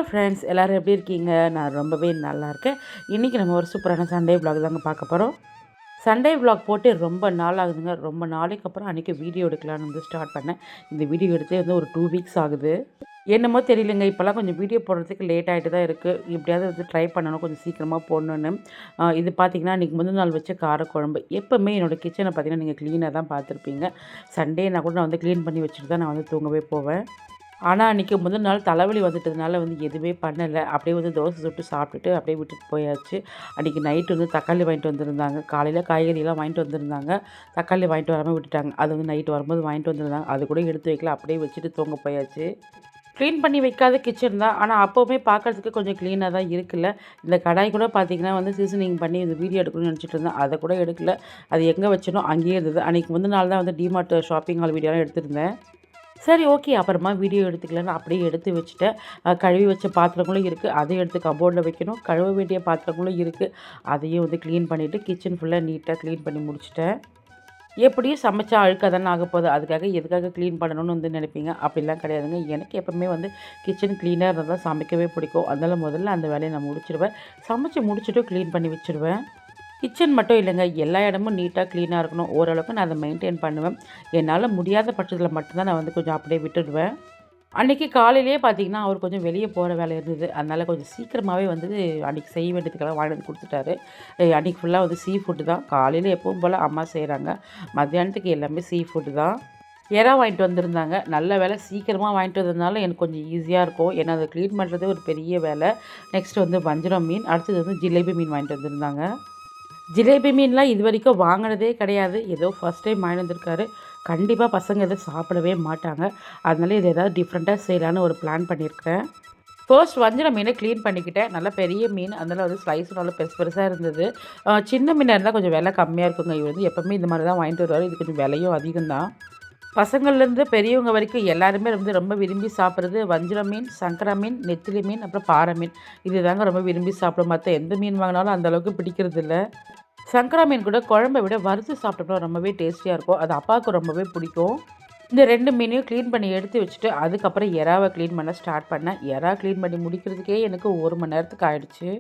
Friends, எல்லோரும் எப்படி இருக்கீங்க? நான் ரொம்பவே நல்லா இருக்கேன். இன்றைக்கி நம்ம ஒரு சூப்பரான சண்டே விலாக் தாங்க பார்க்க போகிறோம். சண்டே விலாக் போட்டு ரொம்ப நாள் ஆகுதுங்க. ரொம்ப நாளைக்கு அப்புறம் அன்றைக்கி வீடியோ எடுக்கலான்னு வந்து ஸ்டார்ட் பண்ணேன். இந்த வீடியோ எடுத்தே வந்து ஒரு 2 வீக்ஸ் ஆகுது. என்னமோ தெரியலங்க, இப்போல்லாம் கொஞ்சம் வீடியோ போடுறதுக்கு லேட் ஆகிட்டு தான் இருக்குது. எப்படியாவது வந்து ட்ரை பண்ணணும், கொஞ்சம் சீக்கிரமாக போடணுன்னு. இது பார்த்திங்கன்னா இன்றைக்கி முந்தின நாள் வச்ச காரக்குழம்பு. எப்போவுமே என்னோடய கிச்சனை பார்த்திங்கன்னா நீங்கள் க்ளீனாக தான் பார்த்துருப்பீங்க. சண்டேனா கூட நான் வந்து க்ளீன் பண்ணி வச்சுட்டு தான் நான் வந்து தூங்கவே போவேன். ஆனால் அன்றைக்கி முதல் நாள் தலைவலி வந்துட்டதுனால வந்து எதுவுமே பண்ணலை. அப்படியே வந்து தோசை சுட்டு சாப்பிட்டுட்டு அப்படியே விட்டுட்டு போயாச்சு. அன்றைக்கி நைட்டு வந்து தக்காளி வாங்கிட்டு வந்திருந்தாங்க. காலையில் காய்கறிலாம் வாங்கிட்டு வந்திருந்தாங்க. தக்காளி வாங்கிட்டு வராமல் விட்டுட்டாங்க. அது வந்து நைட்டு வரும்போது வாங்கிட்டு வந்திருந்தாங்க. அது கூட எடுத்து வைக்கல, அப்படியே வச்சுட்டு தூங்க போயாச்சு. க்ளீன் பண்ணி வைக்காத கிச்சன் தான். ஆனால் அப்போவுமே பார்க்குறதுக்கு கொஞ்சம் க்ளீனாக தான் இருக்குல்ல. இந்த கடாய் கூட பார்த்திங்கன்னா வந்து சீசனிங் பண்ணி இந்த வீடியோ எடுக்கணும்னு நினச்சிட்டு இருந்தேன். அதை கூட எடுக்கல. அது எங்கே வச்சனோ அங்கேயே இருந்தது. அன்றைக்கி முந்தின நாள் தான் வந்து டிமார்ட் ஷாப்பிங் ஹால் வீடியோலாம் எடுத்திருந்தேன். சரி, ஓகே, அப்புறமா வீடியோ எடுத்துக்கலான்னு அப்படியே எடுத்து வச்சுட்டேன். கழுவி வச்ச பாத்திரங்களும் இருக்குது, அதையும் எடுத்து கபோர்டில் வைக்கணும். கழுவ வேண்டிய பாத்திரங்களும் இருக்குது, அதையும் வந்து க்ளீன் பண்ணிவிட்டு கிச்சன் ஃபுல்லாக நீட்டாக க்ளீன் பண்ணி முடிச்சிட்டேன். எப்படியும் சமைச்சா அழுக்காக தானே ஆக போகுது, அதுக்காக எதுக்காக க்ளீன் பண்ணணும்னு வந்து நினைப்பீங்க. அப்படிலாம் கிடையாதுங்க. எனக்கு எப்போவுமே வந்து கிச்சன் க்ளீனாக இருந்தால் தான் சமைக்கவே பிடிக்கும். அதனால் முதல்ல அந்த வேலையை நான் முடிச்சிடுவேன். சமைச்சு முடிச்சுட்டு க்ளீன் பண்ணி வச்சுருவேன். கிச்சன் மட்டும் இல்லைங்க, எல்லா இடமும் நீட்டாக க்ளீனாக இருக்கணும். ஓரளவுக்கு நான் அதை மெயின்டைன் பண்ணுவேன். என்னால் முடியாத பட்சத்தில் மட்டும்தான் நான் வந்து கொஞ்சம் அப்படியே விட்டுடுவேன். அன்றைக்கி காலையிலேயே பார்த்திங்கன்னா அவர் கொஞ்சம் வெளியே போகிற வேலை இருந்தது. அதனால் கொஞ்சம் சீக்கிரமாகவே வந்து அன்றைக்கி செய்ய வேண்டியதுக்கெல்லாம் வாங்கிட்டு வந்து கொடுத்துட்டாரு. அன்றைக்கி ஃபுல்லாக வந்து சீ ஃபுட்டு தான். காலையில் எப்பவும் போல் அம்மா செய்கிறாங்க. மத்தியானத்துக்கு எல்லாமே சீ ஃபுட்டு தான். எறா வாங்கிட்டு வந்திருந்தாங்க. நல்ல வேலை சீக்கிரமாக வாங்கிட்டு வந்ததுனால எனக்கு கொஞ்சம் ஈஸியாக இருக்கும். ஏன்னா அதை க்ளீன் பண்ணுறது ஒரு பெரிய வேலை. நெக்ஸ்ட்டு வந்து வஞ்சரம் மீன், அடுத்தது வந்து ஜிலேபி மீன் வாங்கிட்டு வந்திருந்தாங்க. ஜிலேபி மீன்லாம் இது வரைக்கும் வாங்கினதே கிடையாது. ஏதோ ஃபஸ்ட் டைம் வாங்கிட்டு வந்திருக்காரு. கண்டிப்பாக பசங்க எதுவும் சாப்பிடவே மாட்டாங்க. அதனால இது ஏதாவது டிஃப்ரெண்ட்டாக செய்யலான்னு ஒரு பிளான் பண்ணியிருக்கேன். ஃபர்ஸ்ட் வஞ்சிர மீனை க்ளீன் பண்ணிக்கிட்டேன். நல்லா பெரிய மீன், அதனால் வந்து ஸ்லைஸும் நல்லா பெருசு பெருசாக இருந்தது. சின்ன மீனாக இருந்தால் கொஞ்சம் விலை கம்மியாக இருக்குங்க. இவர் வந்து எப்போவுமே இந்த மாதிரி தான் வாங்கிட்டு வருவார். இது கொஞ்சம் விலையும் அதிகம் தான். பசங்கள்லேருந்து பெரியவங்க வரைக்கும் எல்லாருமே வந்து ரொம்ப விரும்பி சாப்பிட்றது வஞ்சிர மீன், சங்கரா மீன், நெத்திலி மீன், அப்புறம் பாறை மீன். இது தாங்க ரொம்ப விரும்பி சாப்பிடும். மற்ற எந்த மீன் வாங்கினாலும் அந்தளவுக்கு பிடிக்கிறது இல்லை. சங்கரா மீன் கூட குழம்பை விட வறுத்து சாப்பிட்டோம்னா ரொம்பவே டேஸ்டியாக இருக்கும். அது அப்பாவுக்கு ரொம்பவே பிடிக்கும். இந்த 2 மீனையும் க்ளீன் பண்ணி எடுத்து வச்சுட்டு அதுக்கப்புறம் எறாவை க்ளீன் பண்ண ஸ்டார்ட் பண்ணேன். எறா க்ளீன் பண்ணி முடிக்கிறதுக்கே எனக்கு 1 மணி நேரத்துக்கு ஆகிடுச்சு.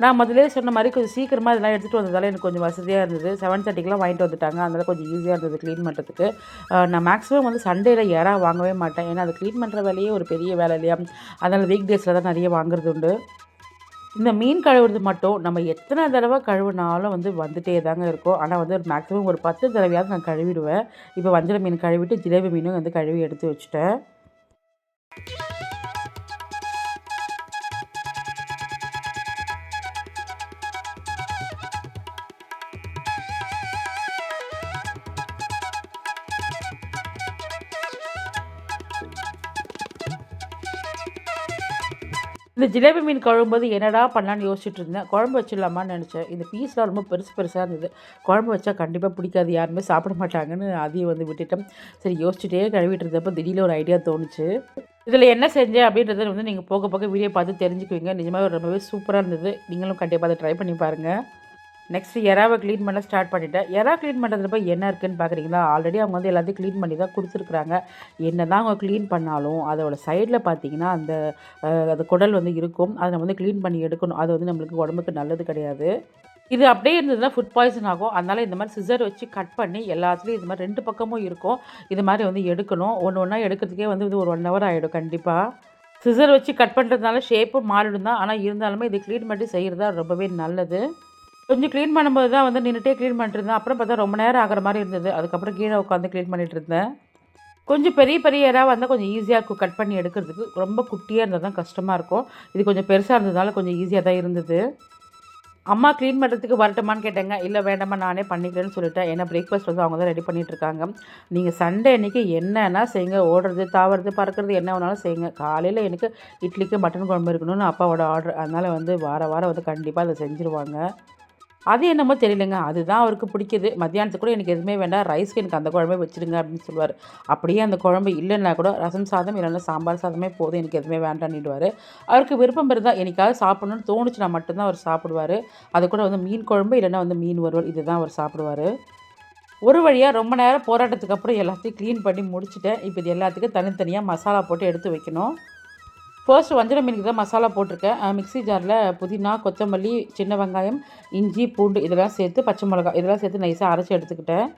நான் முதலே சொன்ன மாதிரி கொஞ்சம் சீக்கிரமாக இதெல்லாம் எடுத்துகிட்டு வந்ததால் எனக்கு கொஞ்சம் வசதியாக இருந்தது. 7:30க்கெலாம் வாங்கிட்டு வந்துட்டாங்க. அதனால் கொஞ்சம் ஈஸியாக இருந்தது க்ளீன் பண்ணுறதுக்கு. நான் மேக்ஸிமம் வந்து சண்டேயில் எறா வாங்கவே மாட்டேன். ஏன்னா அது க்ளீன் பண்ணுற வேலையே ஒரு பெரிய வேலை இல்லையா. அதனால் வீக் டேஸில் தான் நிறைய வாங்குறது உண்டு. இந்த மீன் கழுவுறது மட்டும் நம்ம எத்தனை தடவை கழுவினாலும் வந்து வந்துட்டே தாங்க இருக்கும். ஆனால் வந்து ஒரு மேக்ஸிமம் ஒரு 10 தடவையாவது நான் கழுவிடுவேன். இப்போ வஞ்சர மீன் கழுவிட்டு ஜிலேபி மீனும் வந்து கழுவி எடுத்து வச்சுட்டேன். இந்த ஜிலேபி மீன் குழம்பும்போது என்னடா பண்ணலான்னு யோசிச்சுட்டு இருந்தேன். குழம்பு வச்சிடலாமான்னு நினச்சேன். இந்த பீஸ்லாம் ரொம்ப பெருசு பெருசாக இருந்தது. குழம்பு வச்சா கண்டிப்பாக பிடிக்காது, யாருமே சாப்பிட மாட்டாங்கன்னு அதையும் வந்து விட்டுட்டேன். சரி, யோசிச்சுட்டே கழுவிட்டு இருந்தப்போ திடீர்னு ஒரு ஐடியா தோணுச்சு. இதில் என்ன செஞ்சேன் அப்படின்றத வந்து நீங்கள் போக போக வீடியோ பார்த்து தெரிஞ்சுக்குவீங்க. நிஜமாக ரொம்பவே சூப்பராக இருந்தது. நீங்களும் கண்டிப்பாக அதை ட்ரை பண்ணி பாருங்கள். நெக்ஸ்ட்டு எறாவை க்ளீன் பண்ண ஸ்டார்ட் பண்ணிவிட்டேன். எறா க்ளீன் பண்ணுறதுல போய் என்ன இருக்குதுன்னு பார்க்குறீங்களா? ஆல்ரெடி அவங்க வந்து எல்லாத்தையும் க்ளீன் பண்ணி தான் கொடுத்துருக்குறாங்க. என்ன தான் அவங்க க்ளீன் பண்ணாலும் அதோட சைடில் பார்த்தீங்கன்னா அந்த குடல் வந்து இருக்கும். அதை நம்ம வந்து க்ளீன் பண்ணி எடுக்கணும். அது வந்து நம்மளுக்கு உடம்புக்கு நல்லது கிடையாது. இது அப்படியே இருந்ததுன்னா ஃபுட் பாய்சன் ஆகும். அதனால் இந்த மாதிரி சிசர் வச்சு கட் பண்ணி எல்லாத்துலேயும் இது மாதிரி 2 பக்கமும் இருக்கும். இது மாதிரி வந்து எடுக்கணும். ஒன்று ஒன்றா எடுக்கிறதுக்கே வந்து இது ஒரு 1 ஹவர் ஆகிடும் கண்டிப்பாக. சிசர் வச்சு கட் பண்ணுறதுனால ஷேப்பும் மாறிடும் தான். ஆனால் இருந்தாலுமே இது க்ளீன் பண்ணி செய்கிறது தான் ரொம்பவே நல்லது. கொஞ்சம் க்ளீன் பண்ணும்போது தான் வந்து நின்றுட்டே க்ளீன் பண்ணிட்டுருந்தேன். அப்புறம் பார்த்தா ரொம்ப நேரம் ஆகிற மாதிரி இருந்தது. அதுக்கப்புறம் கீழே உட்காந்து க்ளீன் பண்ணிகிட்டு இருந்தேன். கொஞ்சம் பெரிய பெரிய எறா வந்தால் கொஞ்சம் ஈஸியாக இருக்கும் கட் பண்ணி எடுக்கிறதுக்கு. ரொம்ப குட்டியாக இருந்தால் தான் கஷ்டமாக இருக்கும். இது கொஞ்சம் பெருசாக இருந்ததுனால கொஞ்சம் ஈஸியாக தான் இருந்தது. அம்மா க்ளீன் பண்ணுறதுக்கு வரட்டுமான்னு கேட்டேங்க. இல்லை வேண்டாம்மா, நானே பண்ணிக்கிறேன்னு சொல்லிட்டேன். ஏன்னா பிரேக்ஃபாஸ்ட் வந்து அவங்க தான் ரெடி பண்ணிகிட்ருக்காங்க. நீங்கள் சண்டே அன்றைக்கி என்னன்னா செய்யுங்க, ஓடுறது தாவறது பறக்கிறது என்ன வேணாலும் செய்யுங்க. காலையில் எனக்கு இட்லிக்கு மட்டன் குழம்பு இருக்கணும்னு அப்பாவோட ஆர்டர். அதனால் வந்து வாரம் வந்து கண்டிப்பாக அதை செஞ்சுருவாங்க. அது என்னமோ தெரியலங்க, அதுதான் அவருக்கு பிடிக்குது. மத்தியானத்துக்கு கூட எனக்கு எதுவுமே வேண்டாம், ரைஸ்க்கு எனக்கு அந்த குழம்பே வச்சுருங்க அப்படின்னு சொல்லுவார். அப்படியே அந்த குழம்பு இல்லைன்னா கூட ரசம் சாதம் இல்லைன்னா சாம்பார் சாதமே போதும், எனக்கு எதுவுமே வேண்டான்னுடுவார். அவருக்கு விருப்பம் இருந்தால் என்னைக்காவது சாப்பிட்ணுன்னு தோணுச்சுன்னா மட்டும்தான் அவர் சாப்பிடுவார். அது கூட வந்து மீன் குழம்பு இல்லைன்னா வந்து மீன் வறுவல், இதுதான் அவர் சாப்பிடுவார். ஒரு வழியாக ரொம்ப நேரம் போராட்டத்துக்கு அப்புறம் எல்லாத்தையும் க்ளீன் பண்ணி முடிச்சுட்டேன். இப்போ இது எல்லாத்துக்கும் தனித்தனியாக மசாலா போட்டு எடுத்து வைக்கணும். ஃபர்ஸ்ட் வஞ்சர மீனுக்கு தான் மசாலா போட்டிருக்கேன். மிக்ஸி ஜாரில் புதினா, கொத்தமல்லி, சின்ன வெங்காயம், இஞ்சி, பூண்டு இதெல்லாம் சேர்த்து, பச்சை மிளகாய் இதெல்லாம் சேர்த்து நைஸாக அரைச்சி எடுத்துக்கிட்டேன்.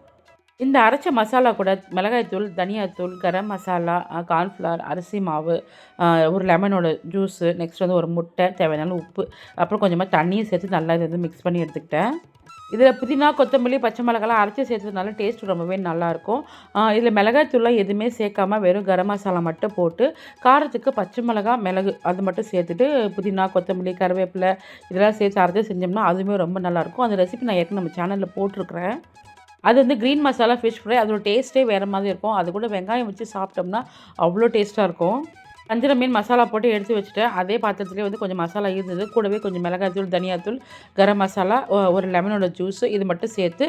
இந்த அரைச்ச மசாலா கூட மிளகாய்த்தூள், தனியாத்தூள், கரம் மசாலா, கார்ன்ஃப்ளவர், அரிசி மாவு, ஒரு லெமனோட ஜூஸு, நெக்ஸ்ட் வந்து ஒரு முட்டை, தேவையான உப்பு, அப்புறம் கொஞ்சமாக தண்ணியும் சேர்த்து நல்லா இதை வந்து மிக்ஸ் பண்ணி எடுத்துக்கிட்டேன். இதில் புதினா, கொத்தமல்லி, பச்சை மிளகாலாம் அரைச்சி சேர்த்ததுனால டேஸ்ட் ரொம்பவே நல்லாயிருக்கும். இதில் மிளகாய்த்தூள்லாம் எதுவுமே சேர்க்காம வெறும் கரம் மசாலா மட்டும் போட்டு காரத்துக்கு பச்சை மிளகா, மிளகு அது மட்டும் சேர்த்துட்டு புதினா, கொத்தமல்லி, கருவேப்பிலை இதெல்லாம் சேர்த்து அரைச்சி செஞ்சோம்னா அதுவுமே ரொம்ப நல்லாயிருக்கும். அந்த ரெசிபி நான் ஏற்கனவே நம்ம சேனலில் போட்டிருக்கிறேன். அது வந்து க்ரீன் மசாலா ஃபிஷ் ஃப்ரை அதோட டேஸ்ட்டே வேறு மாதிரி இருக்கும். அது கூட வெங்காயம் வச்சு சாப்பிட்டோம்னா அவ்வளோ டேஸ்ட்டாக இருக்கும். வஞ்சர மீன் மசாலா போட்டு எடுத்து வச்சுட்டேன். அதே பாத்திரத்துலேயே வந்து கொஞ்சம் மசாலா இருந்தது. கூடவே கொஞ்சம் மிளகாய்த்தூள், தனியாத்தூள், கரம் மசாலா, ஒரு லெமனோட ஜூஸு இது மட்டும் சேர்த்து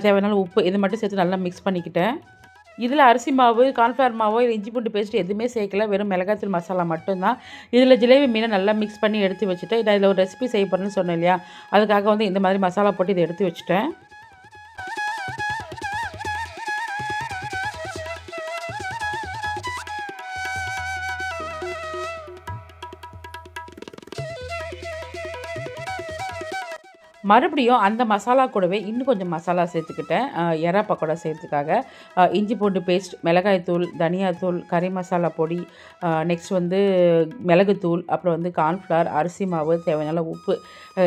தேவையான உப்பு இது மட்டும் சேர்த்து நல்லா மிக்ஸ் பண்ணிக்கிட்டேன். இதில் அரிசி மாவு, கார்ன்ஃப்ளவர் மாவோ இல்லை இஞ்சி பூண்டு பேஸ்ட் எதுவுமே சேர்க்கல. வெறும் மிளகாய்த்தூள் மசாலா மட்டும்தான். இதில் ஜிலேபி மீனை நல்லா மிக்ஸ் பண்ணி எடுத்து வச்சுட்டேன். இதை இதில் ஒரு ரெசிபி செய்ய போகிறேன்னு சொன்னேன் இல்லையா, அதுக்காக வந்து இந்த மாதிரி மசாலா போட்டு இதை எடுத்து வச்சுட்டேன். மறுபடியும் அந்த மசாலா கூடவே இன்னும் கொஞ்சம் மசாலா சேர்த்துக்கிட்டேன். எறா பக்கோடா செய்கிறதுக்காக இஞ்சி பூண்டு பேஸ்ட், மிளகாய்த்தூள், தனியாத்தூள், கறி மசாலா பொடி, நெக்ஸ்ட் வந்து மிளகுத்தூள், அப்புறம் வந்து கார்ன்ஃப்ளவர், அரிசி மாவு, தேவையான உப்பு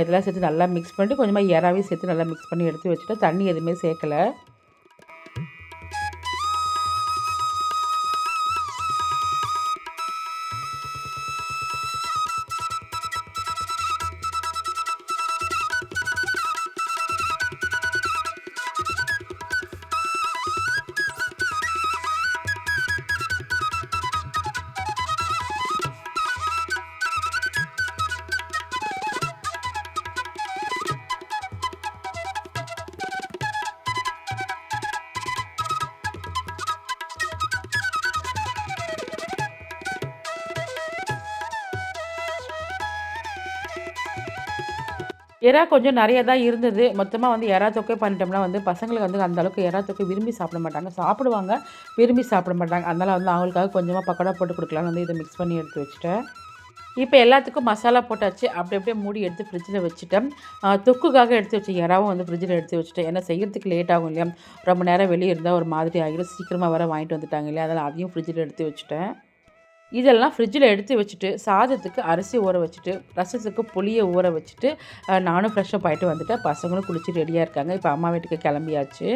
இதெல்லாம் சேர்த்து நல்லா மிக்ஸ் பண்ணிட்டு கொஞ்சமாக எறாவையும் சேர்த்து நல்லா மிக்ஸ் பண்ணி எடுத்து வச்சுட்டு தண்ணி எதுவுமே சேர்க்கலை. எறா கொஞ்சம் நிறைய தான் இருந்தது. மொத்தமாக வந்து எறா தொக்கே பண்ணிட்டோம்னா வந்து பசங்களுக்கு வந்து அந்த அளவுக்கு எறா தொக்கு விரும்பி சாப்பிட மாட்டாங்க. சாப்பிடுவாங்க, விரும்பி சாப்பிட மாட்டாங்க. அதனால் வந்து அவங்களுக்காக கொஞ்சமாக பக்கோடா போட்டு கொடுக்கலான்னு வந்து இதை மிக்ஸ் பண்ணி எடுத்து வச்சுட்டேன். இப்போ எல்லாத்துக்கும் மசாலா போட்டாச்சு. அப்படி அப்படியே மூடி எடுத்து ஃப்ரிட்ஜில் வச்சுட்டேன். தொக்குக்காக எடுத்து வச்ச எறாவும் வந்து ஃப்ரிட்ஜில் எடுத்து வச்சுட்டேன். ஏன்னா செய்கிறதுக்கு லேட் ஆகும் இல்லையா, ரொம்ப நேரம் வெளியே இருந்தால் ஒரு மாதிரி ஆகிடும். சீக்கிரமாக வர வாங்கிட்டு வந்துட்டாங்க இல்லையா, அதனால் அதையும் ஃப்ரிட்ஜில் எடுத்து வச்சுட்டேன். இதெல்லாம் ஃப்ரிட்ஜில் எடுத்து வச்சுட்டு சாதத்துக்கு அரிசி ஊற வச்சுட்டு ரசத்துக்கு புளியை ஊற வச்சுட்டு நானும் ஃப்ரெஷ்ஷப் ஆகிட்டு வந்துட்டேன். பசங்களும் குளிச்சு ரெடியாக இருக்காங்க. இப்போ அம்மா வீட்டுக்கு கிளம்பியாச்சு.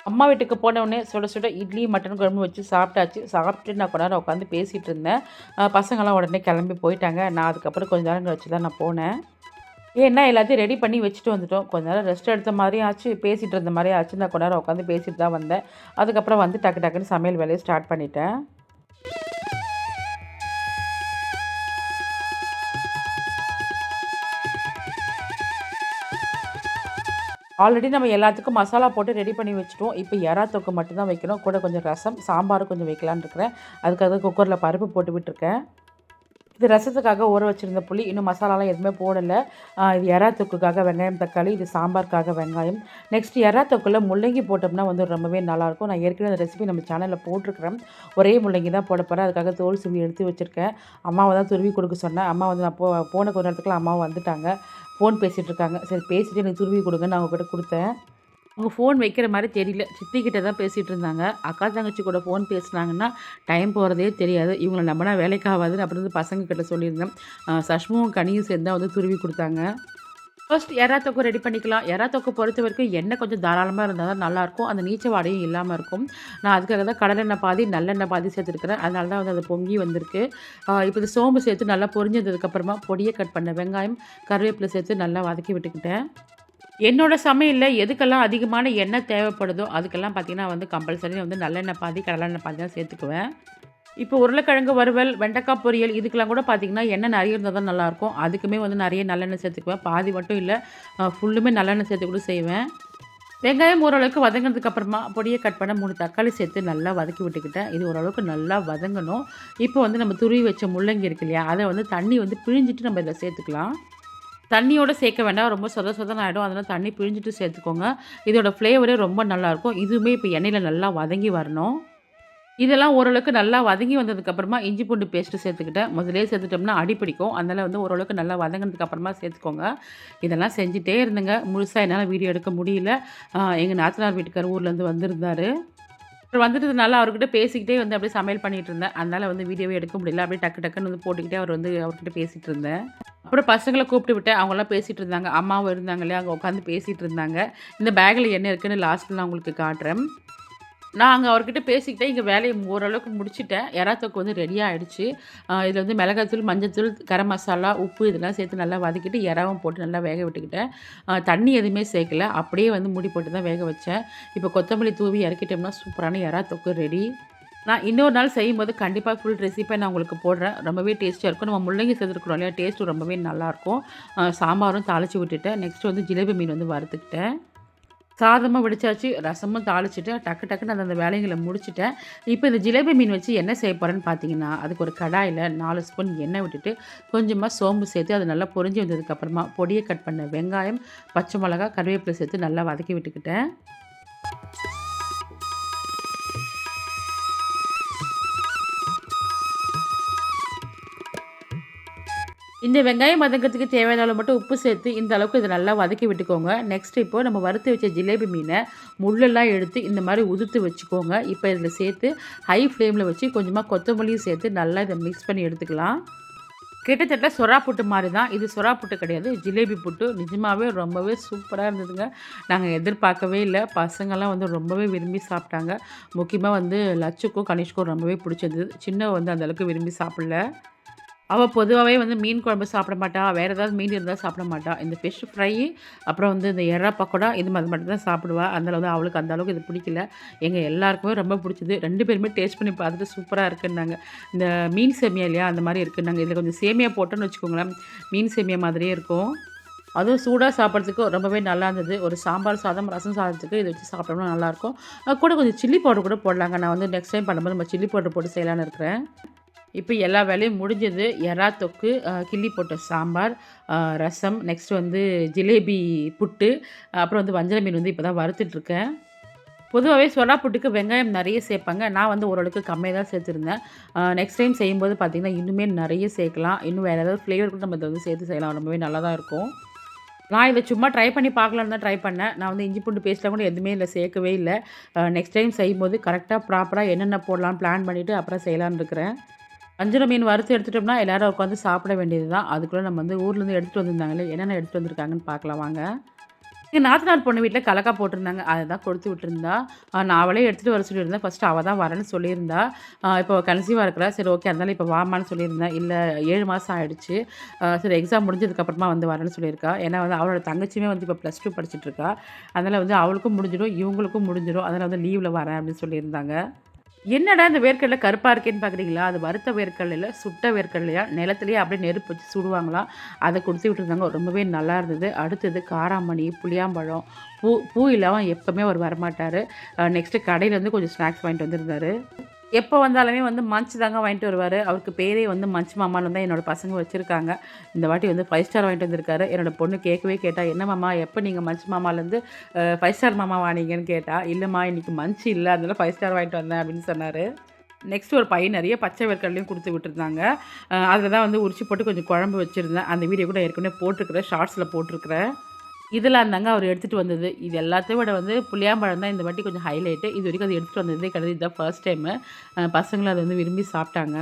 அம்மா வீட்டுக்கு போனவுடனே சுட சுட இட்லி, மட்டன் குழம்பு வச்சு சாப்பிட்டாச்சு. சாப்பிட்டு நான் கொஞ்ச நேரம் உட்காந்து பேசிகிட்டு இருந்தேன். பசங்கள்லாம் உடனே கிளம்பி போயிட்டாங்க. நான் அதுக்கப்புறம் கொஞ்ச நேரம் கழிச்சு தான் நான் போனேன். ஏன்னா எல்லாத்தையும் ரெடி பண்ணி வச்சுட்டு வந்துட்டோம். கொஞ்ச நேரம் ரெஸ்ட் எடுத்த மாதிரியும் ஆச்சு, பேசிகிட்டு இருந்த மாதிரியும் ஆச்சு. நான் கொஞ்ச நேரம் உட்காந்து பேசிட்டு தான் வந்தேன். அதுக்கப்புறம் வந்து டக்கு டக்குன்னு சமையல் வேலையை ஸ்டார்ட் பண்ணிட்டேன். ஆல்ரெடி நம்ம எல்லாத்துக்கும் மசாலா போட்டு ரெடி பண்ணி வச்சுட்டோம். இப்போ எறா தொக்கு மட்டும் தான் வைக்கணும். கூட கொஞ்சம் ரசம், சாம்பாரும் கொஞ்சம் வைக்கலான்னு இருக்கிறேன். அதுக்காக குக்கரில் பருப்பு போட்டு விட்டுருக்கேன். இது ரசத்துக்காக ஊற வச்சுருந்த புளி, இன்னும் மசாலாலாம் எதுவுமே போடலை. இது எறா தொக்குக்காக வெங்காயம், தக்காளி, இது சாம்பாருக்காக வெங்காயம். நெக்ஸ்ட் எறா தொக்குல முள்ளங்கி போட்டோம்னா வந்து ரொம்பவே நல்லாயிருக்கும். நான் ஏற்கனவே அந்த ரெசிபி நம்ம சேனலில் போட்டிருக்கிறேன். ஒரே முள்ளங்கி தான் போட போகிறேன். அதுக்காக தோல் சீவி எடுத்து வச்சுருக்கேன். அம்மாவை தான் துருவி கொடுக்க சொன்னேன். அம்மா வந்து நான் போன கொஞ்ச நேரத்துக்குள்ள அம்மாவை வந்துட்டாங்க. ஃபோன் பேசிகிட்டு இருக்காங்க. சரி பேசிவிட்டு எனக்கு துருவி கொடுங்கன்னு அவங்கக்கிட்ட கொடுத்தேன். அவங்க ஃபோன் வைக்கிற மாதிரி தெரியல. சித்திக்கிட்ட தான் பேசிகிட்டு இருந்தாங்க. அக்கா தங்கச்சி கூட ஃபோன் பேசுனாங்கன்னா டைம் போகிறதே தெரியாது. இவங்கள நம்பினா வேலைக்கு ஆகாதுன்னு அப்படின்னு பசங்கக்கிட்ட சொல்லியிருந்தேன். சஷ்மும் கனியும் சேர்ந்து வந்து துருவி கொடுத்தாங்க. ஃபர்ஸ்ட் எறா தொக்கு ரெடி பண்ணிக்கலாம். எறா தொக்கு பொறுத்த வரைக்கும் எண்ணெய் கொஞ்சம் தாராளமாக இருந்தால் தான் நல்லாயிருக்கும். அந்த நீச்ச வாடையும் இல்லாமல் இருக்கும். நான் அதுக்காக தான் கடலெண்ணெய் பாதி நல்லெண்ணெய் பாதி சேர்த்துருக்கிறேன். அதனால தான் வந்து அது பொங்கி வந்திருக்கு. இப்போ இது சோம்பு சேர்த்து நல்லா பொரிஞ்சதுக்கப்புறமா பொடியை கட் பண்ண வெங்காயம், கருவேப்பிலை சேர்த்து நல்லா வதக்கி விட்டுக்கிட்டேன். என்னோடய சமையலில் எதுக்கெல்லாம் அதிகமான எண்ணெய் தேவைப்படுதோ அதுக்கெல்லாம் பார்த்திங்கன்னா வந்து கம்பல்சரி வந்து நல்லெண்ணெய் பாதி கடலெண்ணெய் பாதி தான் சேர்த்துக்குவேன். இப்போ உருளைக்கிழங்கு வறுவல், வெண்டைக்காய் பொரியல் இதுக்கெல்லாம் கூட பார்த்திங்கன்னா எண்ணெய் நிறைய இருந்தால் தான் நல்லாயிருக்கும். அதுக்குமே வந்து நிறைய நல்லெண்ணெய் சேர்த்துக்குவேன். பாதி மட்டும் இல்லை, ஃபுல்லுமே நல்லெண்ணெய் சேர்த்து கூட செய்வேன். வெங்காயம் ஓரளவுக்கு வதங்கினதுக்கு அப்புறமா பொடியை கட் பண்ண 3 தக்காளி சேர்த்து நல்லா வதக்கி விட்டுக்கிட்டேன். இது ஓரளவுக்கு நல்லா வதங்கணும். இப்போ வந்து நம்ம துருவி வச்ச முள்ளங்கி இருக்கு இல்லையா, அதை வந்து தண்ணி வந்து பிழிஞ்சிட்டு நம்ம இதில் சேர்த்துக்கலாம். தண்ணியோடு சேர்க்க வேண்டாம், ரொம்ப சொதன்னு ஆகிடும். அதனால் தண்ணி பிழிஞ்சிட்டு சேர்த்துக்கோங்க. இதோட ஃப்ளேவரே ரொம்ப நல்லாயிருக்கும். இதுவுமே இப்போ எண்ணெயில் நல்லா வதங்கி வரணும். இதெல்லாம் ஓரளவுக்கு நல்லா வதங்கி வந்ததுக்கப்புறமா இஞ்சி பூண்டு பேஸ்ட்டு சேர்த்துக்கிட்டேன். முதல்லயே சேர்த்துட்டோம்னா அடி பிடிக்கும். அதனால் வந்து ஓரளவுக்கு நல்லா வதங்கினதுக்கு அப்புறமா சேர்த்துக்கோங்க. இதெல்லாம் செஞ்சுட்டே இருந்தேங்க. முழுசாக என்னால் வீடியோ எடுக்க முடியல. எங்கள் நாத்தனார் வீட்டுக்காரர் ஊர்லேருந்து வந்திருந்தார். அவர் வந்துட்டதுனால அவர்கிட்ட பேசிக்கிட்டே வந்து அப்படியே சமையல் பண்ணிகிட்டு இருந்தேன். அதனால் வந்து வீடியோவே எடுக்க முடியல. அப்படியே டக்கு டக்குன்னு வந்து போட்டுக்கிட்டே அவர்கிட்ட பேசிகிட்டு இருந்தேன். அப்புறம் பசங்களை கூப்பிட்டு விட்டேன். அவங்களாம் பேசிகிட்டு இருந்தாங்க. அம்மாவும் இருந்தாங்க இல்லையா, அங்கே உட்காந்து பேசிகிட்டு இருந்தாங்க. இந்த பேக்கில் என்ன இருக்குன்னு லாஸ்ட்டில் நான் உங்களுக்கு காட்டுறேன். நான் அங்கே அவர்கிட்ட பேசிக்கிட்டேன். இங்கே வேலையை ஓரளவுக்கு முடிச்சுட்டேன். எறா தொக்கு வந்து ரெடி ஆகிடுச்சு. இதில் வந்து மிளகாத்தூள், மஞ்சள்தூள், கரம் மசாலா, உப்பு இதெல்லாம் சேர்த்து நல்லா வதக்கிட்டு எறாவும் போட்டு நல்லா வேக விட்டுக்கிட்டேன். தண்ணி எதுவுமே சேர்க்கல. அப்படியே வந்து மூடி போட்டு தான் வேக வச்சேன். இப்போ கொத்தமல்லி தூவி இறக்கிட்டோம்னா சூப்பரான எறா தொக்கு ரெடி. நான் இன்னொரு நாள் செய்யும்போது கண்டிப்பாக ஃபுல் ரெசிப்பை நான் உங்களுக்கு போடுறேன். ரொம்பவே டேஸ்ட்டாக இருக்கும். நம்ம முள்ளங்கி சேர்த்துருக்குறோம் இல்லையா, டேஸ்ட்டு ரொம்பவே நல்லாயிருக்கும். சாம்பாரும் தாளித்து விட்டுட்டேன். நெக்ஸ்ட்டு வந்து ஜிலேபி மீன் வந்து வறுத்துக்கிட்டேன். சாதமும் வடிச்சாச்சு, ரசமும் தாளிச்சுட்டேன். டக்கு டக்குன்னு அந்த வேலைகளை முடிச்சுட்டேன். இப்போ இந்த ஜிலேபி மீன் வச்சு என்ன செய்ய போகிறேன்னு பார்த்தீங்கன்னா, அதுக்கு ஒரு கடாயில் 4 ஸ்பூன் எண்ணெய் விட்டுட்டு கொஞ்சமாக சோம்பு சேர்த்து அது நல்லா பொரிஞ்சு வந்ததுக்கப்புறமா பொடியை கட் பண்ண வெங்காயம், பச்சை மிளகா, கருவேப்பிலை சேர்த்து நல்லா வதக்கி விட்டுக்கிட்டேன். இந்த வெங்காயம் வதங்கிறதுக்கு தேவையான அளவு மட்டும் உப்பு சேர்த்து இந்த அளவுக்கு இதை நல்லா வதக்கி விட்டுக்கோங்க. நெக்ஸ்ட் இப்போ நம்ம வறுத்து வச்ச ஜிலேபி மீனை முள்ளெல்லாம் எடுத்து இந்த மாதிரி உதுத்து வச்சுக்கோங்க. இப்போ இதில் சேர்த்து ஹை ஃப்ளேமில் வச்சு கொஞ்சமாக கொத்தமல்லியும் சேர்த்து நல்லா இதை மிக்ஸ் பண்ணி எடுத்துக்கலாம். கிட்டத்தட்ட சொரா புட்டு மாதிரி தான். இது சொரா புட்டு கிடையாது, ஜிலேபி புட்டு. நிஜமாகவே ரொம்பவே சூப்பராக இருந்ததுங்க. நாங்கள் எதிர்பார்க்கவே இல்லை. பசங்கள்லாம் வந்து ரொம்பவே விரும்பி சாப்பிட்டாங்க. முக்கியமாக வந்து லட்சுக்கும் கனிஷ்க்கும் ரொம்பவே பிடிச்சது. சின்னவ வந்து அந்தளவுக்கு விரும்பி சாப்பிடல. அவள் பொதுவாகவே வந்து மீன் குழம்பு சாப்பிட மாட்டா. வேறு ஏதாவது மீன் இருந்தால் சாப்பிட மாட்டா. இந்த ஃபிஷ் ஃப்ரை, அப்புறம் வந்து இந்த எறா பக்கோடா இது மாதிரி மட்டும் தான் சாப்பிடுவா. அதனால வந்து அவளுக்கு அந்த அளவுக்கு இது பிடிக்கல. எங்கள் எல்லாருக்குமே ரொம்ப பிடிச்சது. 2 பேருமே டேஸ்ட் பண்ணி பார்த்துட்டு சூப்பராக இருக்குன்னாங்க. இந்த மீன் சேமியா இல்லையா, அந்த மாதிரி இருக்குன்னாங்க. இதில் கொஞ்சம் சேமியா போட்டோன்னு வச்சுக்கோங்களேன், மீன் சேமியா மாதிரியே இருக்கும். அதுவும் சூடாக சாப்பிட்றதுக்கு ரொம்பவே நல்லா இருந்தது. ஒரு சாம்பார் சாதம், ரசம் சாதத்துக்கு இதை வச்சு சாப்பிட்டோம்னா நல்லாயிருக்கும். கூட கொஞ்சம் சில்லி பவுடர் கூட போடலாங்க. நான் வந்து நெக்ஸ்ட் டைம் பண்ணும்போது நம்ம சில்லி பவுடர் போட்டு செய்யலான்னு இருக்கிறேன். இப்போ எல்லா வேலையும் முடிஞ்சது. எறா தொக்கு, கிள்ளி போட்ட சாம்பார், ரசம், நெக்ஸ்ட் வந்து ஜிலேபி புட்டு, அப்புறம் வந்து வஞ்சர மீன் வந்து இப்போ தான் வறுத்துட்ருக்கேன். பொதுவாகவே சொரா புட்டுக்கு வெங்காயம் நிறைய சேர்ப்பாங்க. நான் வந்து ஓரளவுக்கு கம்மியாக தான் சேர்த்துருந்தேன். நெக்ஸ்ட் டைம் செய்யும்போது பார்த்திங்கன்னா இன்னுமே நிறைய சேர்க்கலாம். இன்னும் வேறு ஏதாவது ஃப்ளேவர் கூட நம்ம இதை வந்து சேர்த்து செய்யலாம். ரொம்பவே நல்லா தான் இருக்கும். நான் இதை சும்மா ட்ரை பண்ணி பார்க்கலான்னு தான் ட்ரை பண்ணேன். நான் வந்து இஞ்சி பூண்டு பேஸ்ட்லாம் கூட எதுவுமே இல்லை, சேர்க்கவே இல்லை. நெக்ஸ்ட் டைம் செய்யும்போது கரெக்டாக ப்ராப்பராக என்னென்ன போடலான்னு பிளான் பண்ணிவிட்டு அப்புறம் செய்யலான்னு இருக்கிறேன். வஞ்சர மீன் வறுத்து எடுத்துட்டோம்னா எல்லோரும் உட்காந்து சாப்பிட வேண்டியது தான். அதுக்குள்ளே நம்ம வந்து ஊர்லேருந்து எடுத்துகிட்டு வந்திருந்தாங்களே, என்னென்ன எடுத்துகிட்டு வந்திருக்காங்கன்னு பார்க்கலாம் வாங்க. எங்கள் நாத்தனார் பொண்ணு வீட்டில் கலக்கா போட்டிருந்தாங்க. அதை தான் கொடுத்து விட்டுருந்தா. நான் அவளே எடுத்துகிட்டு வர சொல்லியிருந்தேன். ஃபஸ்ட்டு அவள் தான் வரேன்னு சொல்லியிருந்தா. இப்போ கன்சீவாக இருக்கிறா. சரி ஓகே, அதனால இப்போ வாமான்னு சொல்லியிருந்தேன். இல்லை 7 மாதம் ஆகிடுச்சு. சரி எக்ஸாம் முடிஞ்சதுக்கப்புறமா வந்து வரேன்னு சொல்லியிருக்கா. ஏன்னா வந்து அவளோட தங்கச்சியுமே வந்து இப்போ +2 படிச்சுட்ருக்கா. அதனால் வந்து அவளுக்கும் முடிஞ்சிடும், இவங்களுக்கும் முடிஞ்சிடும். அதனால் வந்து லீவில் வரேன் அப்படின்னு சொல்லியிருந்தாங்க. என்னடா இந்த வேர்க்கடலை கருப்பாக இருக்கேன்னு பார்க்குறீங்களா? அது வறுத்த வேர்க்கடலையில் சுட்ட வேர்க்கடலையா நிலத்துலேயே அப்படியே நெருப்பு வச்சு சுடுவாங்களாம். அதை கொடுத்து விட்டுருந்தாங்க. ரொம்பவே நல்லா இருந்தது. அடுத்தது காராமணி, புளியாம்பழம், பூ இல்லாமல் எப்போவுமே அவர் வரமாட்டார். நெக்ஸ்ட்டு கடையிலேருந்து கொஞ்சம் ஸ்நாக்ஸ் வாங்கிட்டு வந்திருந்தார். எப்போ வந்தாலுமே வந்து மஞ்ச் தாங்க வாங்கிட்டு வருவார். அவருக்கு பேரே வந்து மஞ்ச் மாமான்னு தான் என்னோடய பசங்க வச்சுருக்காங்க. இந்த வாட்டி வந்து 5 ஸ்டார் வாங்கிட்டு வந்திருக்காரு. என்னோடய பொண்ணு கேட்கவே கேட்டா, என்ன மாமா எப்போ நீங்கள் மஞ்ச் மாமாலேருந்து 5 ஸ்டார் மாமா வாங்கிங்கன்னு கேட்டா. இல்லைம்மா இன்றைக்கி மஞ்ச் இல்லை, அதனால 5 ஸ்டார் வாங்கிட்டு வந்தேன் அப்படின்னு சொன்னார். நெக்ஸ்ட் ஒரு பையன் நிறைய பச்சை வேர்க்கடலையும் கொடுத்து விட்டுருந்தாங்க. அதில் தான் வந்து உரிச்சு போட்டு கொஞ்சம் குழம்பு வச்சுருந்தேன். அந்த வீடியோ கூட ஏற்கனவே போட்டிருக்கிறேன், ஷார்ட்ஸில் போட்டிருக்கிறேன். இதெல்லாம் இருந்தாங்க அவர் எடுத்துகிட்டு வந்தது. இது எல்லாத்தையும் விட வந்து புளியாம்பழம் தான் இந்த வாட்டி கொஞ்சம் ஹைலைட்டு. இது வரைக்கும் அது எடுத்துகிட்டு வந்ததே கிடையாது. இதுதான் ஃபர்ஸ்ட் டைமு. பசங்களும் அதை வந்து விரும்பி சாப்பிட்டாங்க.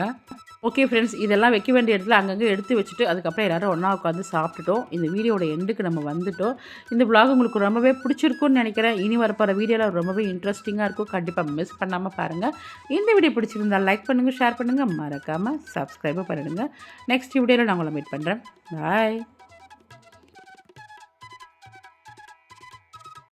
ஓகே ஃப்ரெண்ட்ஸ், இதெல்லாம் வைக்க வேண்டிய இடத்துல அங்கங்கே எடுத்து வச்சுட்டு அதுக்கப்புறம் எல்லோரும் ஒன்றா உட்காந்து சாப்பிட்டுட்டோம். இந்த வீடியோட எண்டுக்கு நம்ம வந்துட்டோம். இந்த vlog உங்களுக்கு ரொம்பவே பிடிச்சிருக்குன்னு நினைக்கிறேன். இனி வரப்போகிற வீடியோவில் ரொம்பவே இன்ட்ரெஸ்டிங்காக இருக்கும். கண்டிப்பாக மிஸ் பண்ணாமல் பாருங்கள். இந்த வீடியோ பிடிச்சிருந்தால் லைக் பண்ணுங்கள், ஷேர் பண்ணுங்கள், மறக்காமல் சப்ஸ்கிரைபும் பண்ணிடுங்க. நெக்ஸ்ட் வீடியோவில் நான் உங்களை மீட் பண்ணுறேன். பாய்.